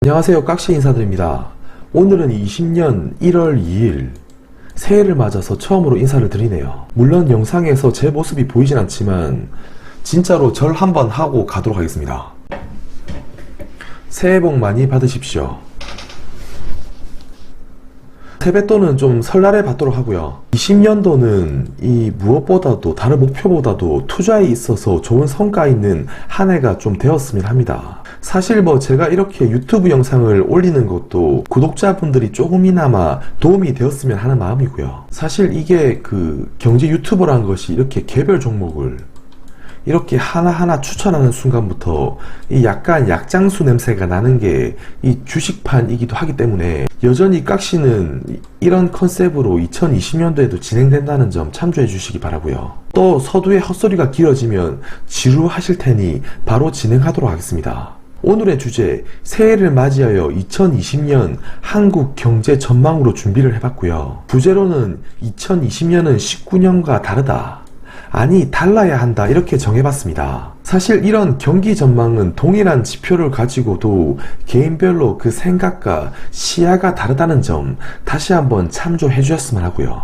안녕하세요, 깍시 인사드립니다. 오늘은 20년 1월 2일 새해를 맞아서 처음으로 인사를 드리네요. 물론 영상에서 제 모습이 보이진 않지만 진짜로 절 한번 하고 가도록 하겠습니다. 새해 복 많이 받으십시오. 세뱃돈은 좀 설날에 받도록 하고요. 20년도는 이 무엇보다도 다른 목표보다도 투자에 있어서 좋은 성과 있는 한 해가 좀 되었으면 합니다. 사실 제가 이렇게 유튜브 영상을 올리는 것도 구독자분들이 조금이나마 도움이 되었으면 하는 마음이고요. 사실 이게 경제 유튜버라는 것이 이렇게 개별 종목을 이렇게 하나하나 추천하는 순간부터 이 약간 약장수 냄새가 나는 게 이 주식판이기도 하기 때문에 여전히 깍시는 이런 컨셉으로 2020년도에도 진행된다는 점 참조해 주시기 바라고요. 또 서두에 헛소리가 길어지면 지루하실 테니 바로 진행하도록 하겠습니다. 오늘의 주제, 새해를 맞이하여 2020년 한국 경제 전망으로 준비를 해봤고요. 부제로는 2020년은 19년과 다르다. 아니, 달라야 한다. 이렇게 정해봤습니다. 사실 이런 경기 전망은 동일한 지표를 가지고도 개인별로 그 생각과 시야가 다르다는 점 다시 한번 참조해 주셨으면 하고요.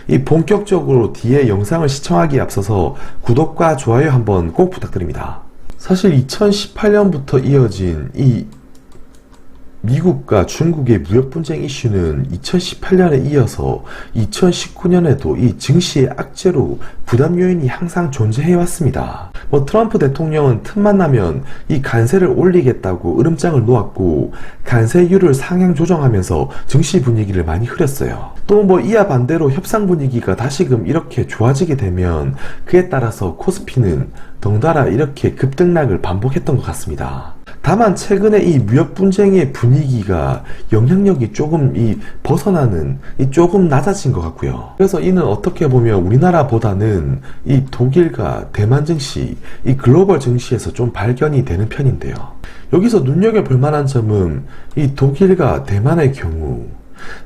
이 본격적으로 뒤에 영상을 시청하기에 앞서서 구독과 좋아요 한번 꼭 부탁드립니다. 사실 2018년부터 이어진 이 미국과 중국의 무역 분쟁 이슈는 2018년에 이어서 2019년에도 이 증시의 악재로 부담 요인이 항상 존재해 왔습니다. 트럼프 대통령은 틈만 나면 이 관세를 올리겠다고 으름장을 놓았고 관세율을 상향 조정하면서 증시 분위기를 많이 흐렸어요. 또 이와 반대로 협상 분위기가 다시금 이렇게 좋아지게 되면 그에 따라서 코스피는 덩달아 이렇게 급등락을 반복했던 것 같습니다. 다만 최근에 이 무역 분쟁의 분위기가 영향력이 조금 벗어나는 조금 낮아진 것 같고요. 그래서 이는 어떻게 보면 우리나라보다는 이 독일과 대만 증시, 이 글로벌 증시에서 좀 발견이 되는 편인데요. 여기서 눈여겨볼 만한 점은 이 독일과 대만의 경우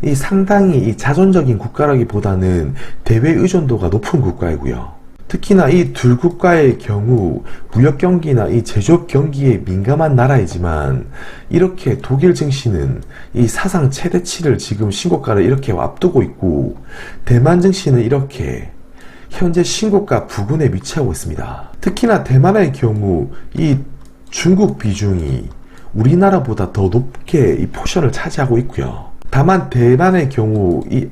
이 상당히 이 자존적인 국가라기보다는 대외 의존도가 높은 국가이고요. 특히나 이 두 국가의 경우 무역 경기나 이 제조업 경기에 민감한 나라이지만 이렇게 독일 증시는 이 사상 최대치를 지금 신고가를 이렇게 앞두고 있고 대만 증시는 이렇게 현재 신고가 부근에 위치하고 있습니다. 특히나 대만의 경우 이 중국 비중이 우리나라보다 더 높게 이 포션을 차지하고 있고요. 다만 대만의 경우 이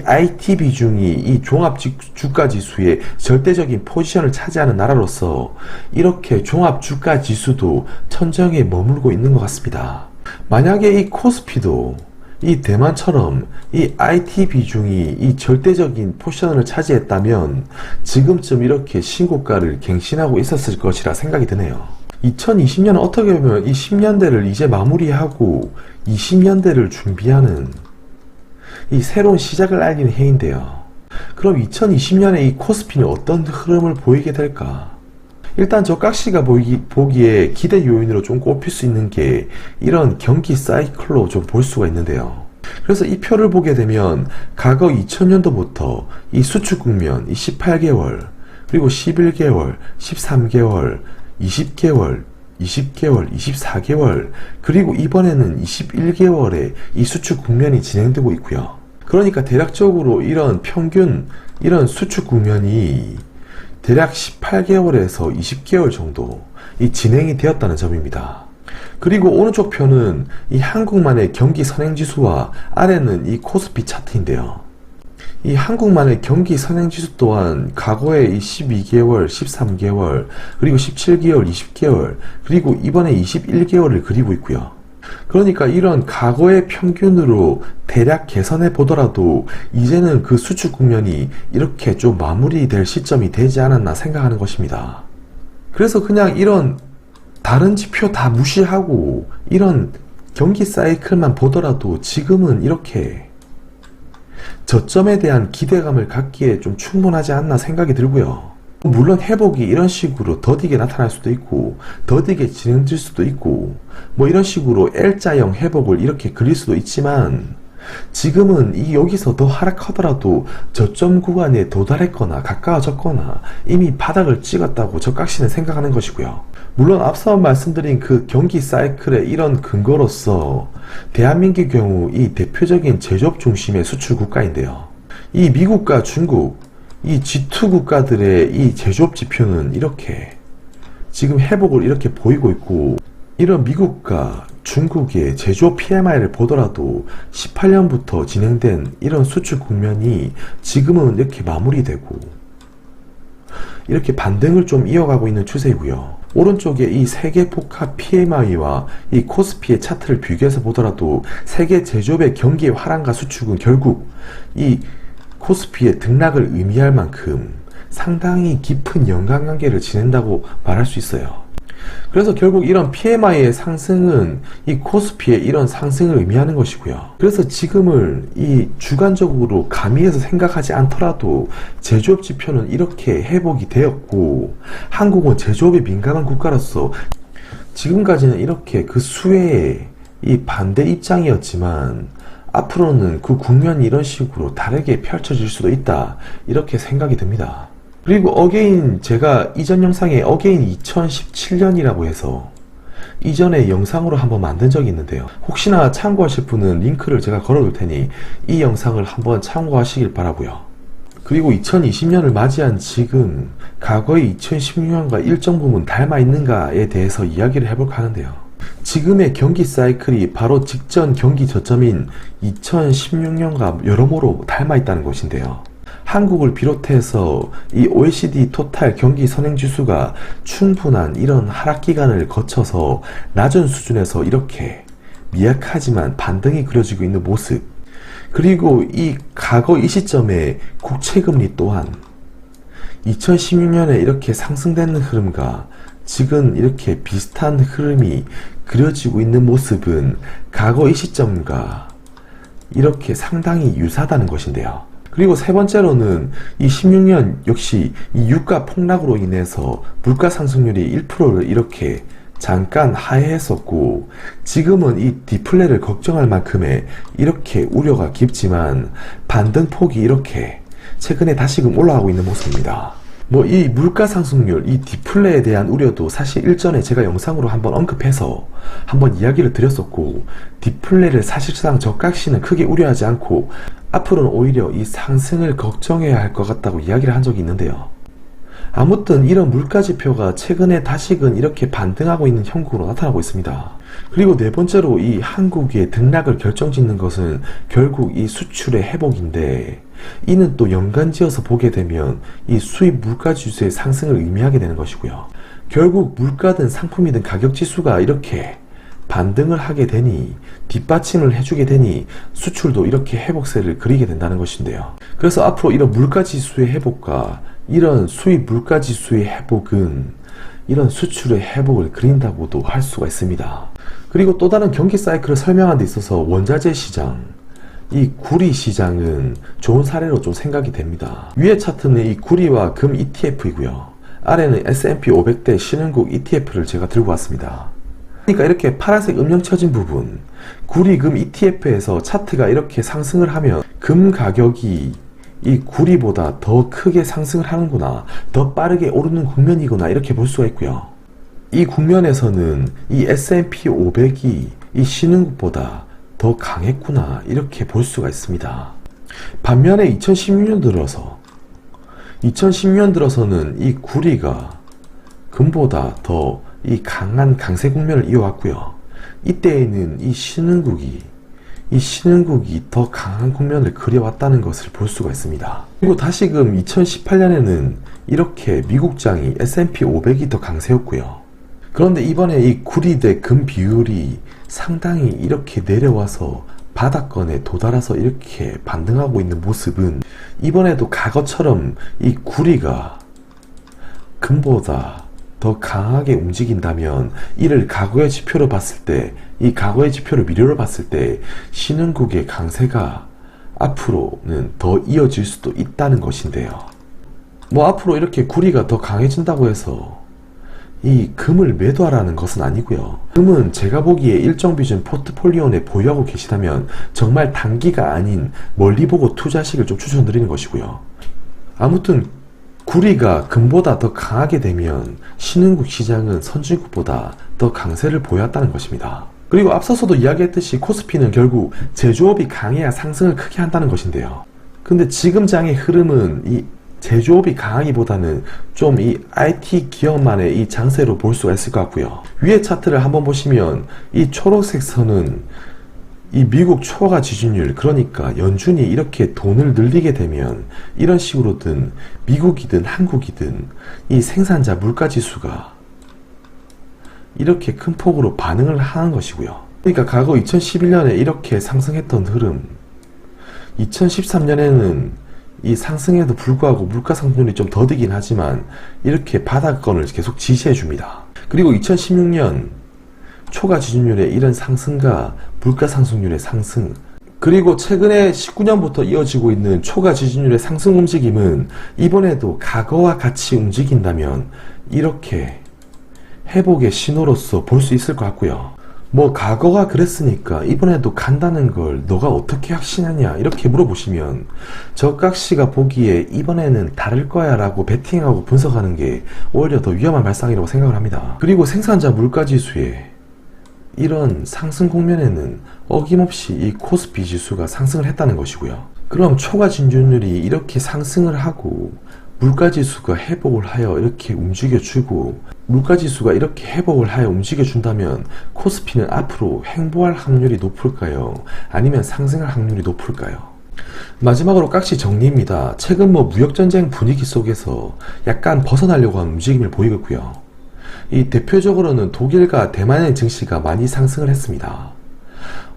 IT 비중이 이 종합주가지수의 절대적인 포지션을 차지하는 나라로서 이렇게 종합주가지수도 천정에 머물고 있는 것 같습니다. 만약에 이 코스피도 이 대만처럼 이 IT 비중이 이 절대적인 포지션을 차지했다면 지금쯤 이렇게 신고가를 갱신하고 있었을 것이라 생각이 드네요. 2020년은 어떻게 보면 이 10년대를 이제 마무리하고 20년대를 준비하는 이 새로운 시작을 알리는 해인데요. 그럼 2020년에 이 코스피는 어떤 흐름을 보이게 될까? 일단 저 깍시가 보기에 기대 요인으로 좀 꼽힐 수 있는 게 이런 경기 사이클로 좀 볼 수가 있는데요. 그래서 이 표를 보게 되면 과거 2000년도부터 이 수축 국면, 이 18개월, 그리고 11개월, 13개월, 20개월, 20개월, 24개월, 그리고 이번에는 21개월에 이 수축 국면이 진행되고 있고요. 그러니까 대략적으로 이런 평균, 이런 수축 국면이 대략 18개월에서 20개월 정도 이 진행이 되었다는 점입니다. 그리고 오른쪽 표는 이 한국만의 경기 선행지수와 아래는 이 코스피 차트인데요. 이 한국만의 경기 선행지수 또한 과거에 이 12개월, 13개월, 그리고 17개월, 20개월, 그리고 이번에 21개월을 그리고 있고요. 그러니까 이런 과거의 평균으로 대략 계산해 보더라도 이제는 그 수축 국면이 이렇게 좀 마무리될 시점이 되지 않았나 생각하는 것입니다. 그래서 그냥 이런 다른 지표 다 무시하고 이런 경기 사이클만 보더라도 지금은 이렇게 저점에 대한 기대감을 갖기에 좀 충분하지 않나 생각이 들고요. 물론 회복이 이런 식으로 더디게 나타날 수도 있고 더디게 진행될 수도 있고 이런 식으로 L자형 회복을 이렇게 그릴 수도 있지만 지금은 이 여기서 더 하락하더라도 저점 구간에 도달했거나 가까워졌거나 이미 바닥을 찍었다고 저각시는 생각하는 것이고요. 물론 앞서 말씀드린 그 경기 사이클의 이런 근거로서 대한민국의 경우 이 대표적인 제조업 중심의 수출 국가인데요. 이 미국과 중국, 이 G2 국가들의 이 제조업 지표는 이렇게 지금 회복을 이렇게 보이고 있고, 이런 미국과 중국의 제조업 PMI를 보더라도 18년부터 진행된 이런 수출 국면이 지금은 이렇게 마무리되고 이렇게 반등을 좀 이어가고 있는 추세이고요. 오른쪽에 이 세계 복합 PMI와 이 코스피의 차트를 비교해서 보더라도 세계 제조업의 경기의 화랑과 수축은 결국 이 코스피의 등락을 의미할 만큼 상당히 깊은 연관관계를 지낸다고 말할 수 있어요. 그래서 결국 이런 PMI의 상승은 이 코스피의 이런 상승을 의미하는 것이고요. 그래서 지금을 이 주관적으로 가미해서 생각하지 않더라도 제조업 지표는 이렇게 회복이 되었고, 한국은 제조업에 민감한 국가로서 지금까지는 이렇게 그 수혜의 이 반대 입장이었지만 앞으로는 그 국면이 이런 식으로 다르게 펼쳐질 수도 있다, 이렇게 생각이 듭니다. 그리고 어게인, 제가 이전 영상에 어게인 2017년이라고 해서 이전에 영상으로 한번 만든 적이 있는데요. 혹시나 참고하실 분은 링크를 제가 걸어둘 테니 이 영상을 한번 참고하시길 바라고요. 그리고 2020년을 맞이한 지금 과거의 2016년과 일정 부분 닮아 있는가에 대해서 이야기를 해볼까 하는데요. 지금의 경기 사이클이 바로 직전 경기 저점인 2016년과 여러모로 닮아 있다는 것인데요. 한국을 비롯해서 이 OECD 토탈 경기 선행지수가 충분한 이런 하락 기간을 거쳐서 낮은 수준에서 이렇게 미약하지만 반등이 그려지고 있는 모습, 그리고 이 과거 이 시점에 국채금리 또한 2016년에 이렇게 상승되는 흐름과 지금 이렇게 비슷한 흐름이 그려지고 있는 모습은 과거 이 시점과 이렇게 상당히 유사하다는 것인데요. 그리고 세 번째로는 이 16년 역시 이 유가 폭락으로 인해서 물가 상승률이 1%를 이렇게 잠깐 하회했었고, 지금은 이 디플레를 걱정할 만큼의 이렇게 우려가 깊지만 반등폭이 이렇게 최근에 다시금 올라가고 있는 모습입니다. 이 물가 상승률, 이 디플레에 대한 우려도 사실 일전에 제가 영상으로 한번 언급해서 한번 이야기를 드렸었고, 디플레를 사실상 저각시는 크게 우려하지 않고 앞으로는 오히려 이 상승을 걱정해야 할 것 같다고 이야기를 한 적이 있는데요. 아무튼 이런 물가 지표가 최근에 다시금 이렇게 반등하고 있는 형국으로 나타나고 있습니다. 그리고 네 번째로 이 한국의 등락을 결정짓는 것은 결국 이 수출의 회복인데, 이는 또 연관지어서 보게 되면 이 수입 물가 지수의 상승을 의미하게 되는 것이고요. 결국 물가든 상품이든 가격 지수가 이렇게 반등을 하게 되니, 뒷받침을 해주게 되니 수출도 이렇게 회복세를 그리게 된다는 것인데요. 그래서 앞으로 이런 물가지수의 회복과 이런 수입 물가지수의 회복은 이런 수출의 회복을 그린다고도 할 수가 있습니다. 그리고 또 다른 경기 사이클을 설명하는 데 있어서 원자재 시장, 이 구리 시장은 좋은 사례로 좀 생각이 됩니다. 위의 차트는 이 구리와 금 ETF이고요. 아래는 S&P 500대 신흥국 ETF를 제가 들고 왔습니다. 그러니까 이렇게 파란색 음영 쳐진 부분, 구리금 ETF에서 차트가 이렇게 상승을 하면 금 가격이 이 구리보다 더 크게 상승을 하는구나, 더 빠르게 오르는 국면이구나, 이렇게 볼 수가 있고요. 이 국면에서는 이 S&P 500이 이 신흥국보다 더 강했구나, 이렇게 볼 수가 있습니다. 반면에 2016년 들어서는 이 구리가 금보다 더 이 강한 강세 국면을 이어왔고요. 이때에는 이 신흥국이 더 강한 국면을 그려왔다는 것을 볼 수가 있습니다. 그리고 다시금 2018년에는 이렇게 미국장이 S&P 500이 더 강세였고요. 그런데 이번에 이 구리 대 금 비율이 상당히 이렇게 내려와서 바닥권에 도달해서 이렇게 반등하고 있는 모습은, 이번에도 과거처럼 이 구리가 금보다 더 강하게 움직인다면 이를 과거의 지표로 봤을 때, 이 과거의 지표를 미래로 봤을 때 신흥국의 강세가 앞으로는 더 이어질 수도 있다는 것인데요. 앞으로 이렇게 구리가 더 강해진다고 해서 이 금을 매도하라는 것은 아니고요. 금은 제가 보기에 일정 비중 포트폴리오 내 보유하고 계시다면 정말 단기가 아닌 멀리 보고 투자식을 좀 추천드리는 것이고요. 아무튼 구리가 금보다 더 강하게 되면 신흥국 시장은 선진국보다 더 강세를 보였다는 것입니다. 그리고 앞서서도 이야기했듯이 코스피는 결국 제조업이 강해야 상승을 크게 한다는 것인데요. 근데 지금 장의 흐름은 이 제조업이 강하기보다는 좀 이 IT 기업만의 이 장세로 볼 수가 있을 것 같고요. 위에 차트를 한번 보시면 이 초록색 선은 이 미국 초과 지준율, 그러니까 연준이 이렇게 돈을 늘리게 되면 이런 식으로든 미국이든 한국이든 이 생산자 물가지수가 이렇게 큰 폭으로 반응을 하는 것이고요. 그러니까 과거 2011년에 이렇게 상승했던 흐름, 2013년에는 이 상승에도 불구하고 물가 상승률이 좀 더디긴 하지만 이렇게 바닥권을 계속 지지해 줍니다. 그리고 2016년 초과 지준율의 이런 상승과 물가 상승률의 상승, 그리고 최근에 19년부터 이어지고 있는 초과 지준율의 상승 움직임은 이번에도 과거와 같이 움직인다면 이렇게 회복의 신호로서 볼 수 있을 것 같고요. 뭐 과거가 그랬으니까 이번에도 간다는 걸 너가 어떻게 확신하냐 이렇게 물어보시면 저깍씨가 보기에 이번에는 다를 거야 라고 베팅하고 분석하는 게 오히려 더 위험한 발상이라고 생각을 합니다. 그리고 생산자 물가지수의 이런 상승 국면에는 어김없이 이 코스피 지수가 상승을 했다는 것이고요. 그럼 초과 진준율이 이렇게 상승을 하고 물가지수가 회복을 하여 이렇게 움직여주고 물가지수가 이렇게 회복을 하여 움직여준다면 코스피는 앞으로 횡보할 확률이 높을까요? 아니면 상승할 확률이 높을까요? 마지막으로 깍시 정리입니다. 최근 무역전쟁 분위기 속에서 약간 벗어나려고 하는 움직임을 보이고요. 이 대표적으로는 독일과 대만의 증시가 많이 상승을 했습니다.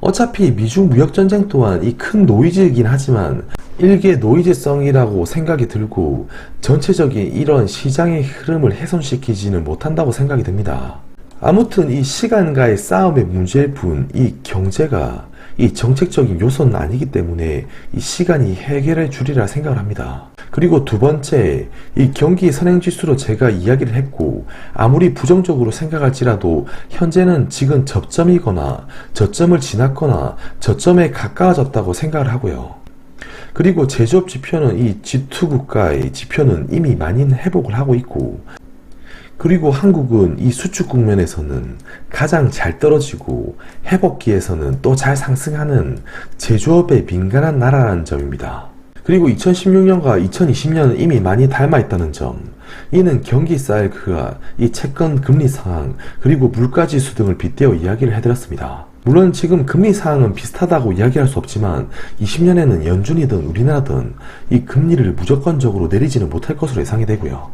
어차피 미중 무역전쟁 또한 이 큰 노이즈이긴 하지만 일개 노이즈성이라고 생각이 들고 전체적인 이런 시장의 흐름을 훼손시키지는 못한다고 생각이 듭니다. 아무튼 이 시간과의 싸움의 문제일 뿐 이 경제가 이 정책적인 요소는 아니기 때문에 이 시간이 해결해 주리라 생각을 합니다. 그리고 두 번째, 이 경기 선행지수로 제가 이야기를 했고 아무리 부정적으로 생각할지라도 현재는 지금 접점이거나 저점을 지났거나 저점에 가까워졌다고 생각을 하고요. 그리고 제조업 지표는 이 G2 국가의 지표는 이미 많이 회복을 하고 있고, 그리고 한국은 이 수출 국면에서는 가장 잘 떨어지고 회복기에서는 또 잘 상승하는 제조업에 민감한 나라라는 점입니다. 그리고 2016년과 2020년은 이미 많이 닮아 있다는 점, 이는 경기 사이클과 이 채권 금리 상황 그리고 물가지수 등을 빗대어 이야기를 해드렸습니다. 물론 지금 금리 상황은 비슷하다고 이야기할 수 없지만 20년에는 연준이든 우리나라든 이 금리를 무조건적으로 내리지는 못할 것으로 예상이 되고요.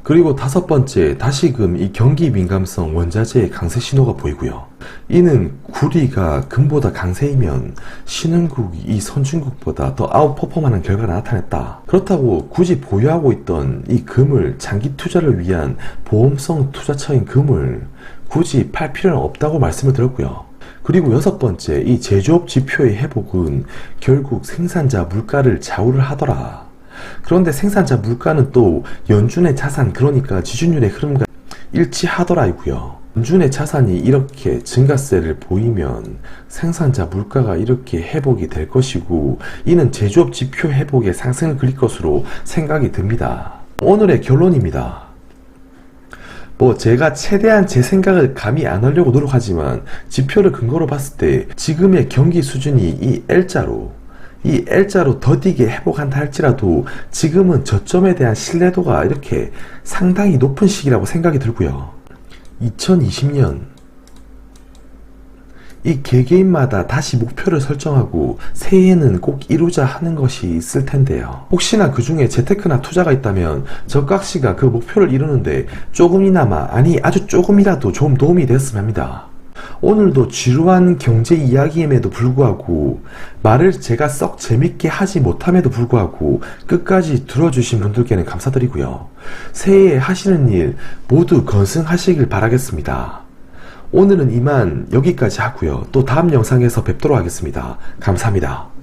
그리고 다섯 번째, 다시금 이 경기 민감성 원자재의 강세 신호가 보이고요. 이는 구리가 금보다 강세이면 신흥국이 이 선진국보다 더 아웃퍼폼하는 결과가 나타났다. 그렇다고 굳이 보유하고 있던 이 금을 장기 투자를 위한 보험성 투자처인 금을 굳이 팔 필요는 없다고 말씀을 드렸고요. 그리고 여섯 번째, 이 제조업 지표의 회복은 결국 생산자 물가를 좌우를 하더라. 그런데 생산자 물가는 또 연준의 자산, 그러니까 지준율의 흐름과 일치하더라고요. 연준의 자산이 이렇게 증가세를 보이면 생산자 물가가 이렇게 회복이 될 것이고, 이는 제조업 지표 회복에 상승을 그릴 것으로 생각이 듭니다. 오늘의 결론입니다. 제가 최대한 제 생각을 감히 안 하려고 노력하지만 지표를 근거로 봤을 때 지금의 경기 수준이 이 L자로 더디게 회복한다 할지라도 지금은 저점에 대한 신뢰도가 이렇게 상당히 높은 시기라고 생각이 들고요. 2020년 이 개개인마다 다시 목표를 설정하고 새해에는 꼭 이루자 하는 것이 있을 텐데요. 혹시나 그 중에 재테크나 투자가 있다면 저깍씨가 그 목표를 이루는데 조금이나마, 아니 아주 조금이라도 좀 도움이 되었으면 합니다. 오늘도 지루한 경제 이야기임에도 불구하고 말을 제가 썩 재밌게 하지 못함에도 불구하고 끝까지 들어주신 분들께는 감사드리고요. 새해에 하시는 일 모두 건승하시길 바라겠습니다. 오늘은 이만 여기까지 하고요. 또 다음 영상에서 뵙도록 하겠습니다. 감사합니다.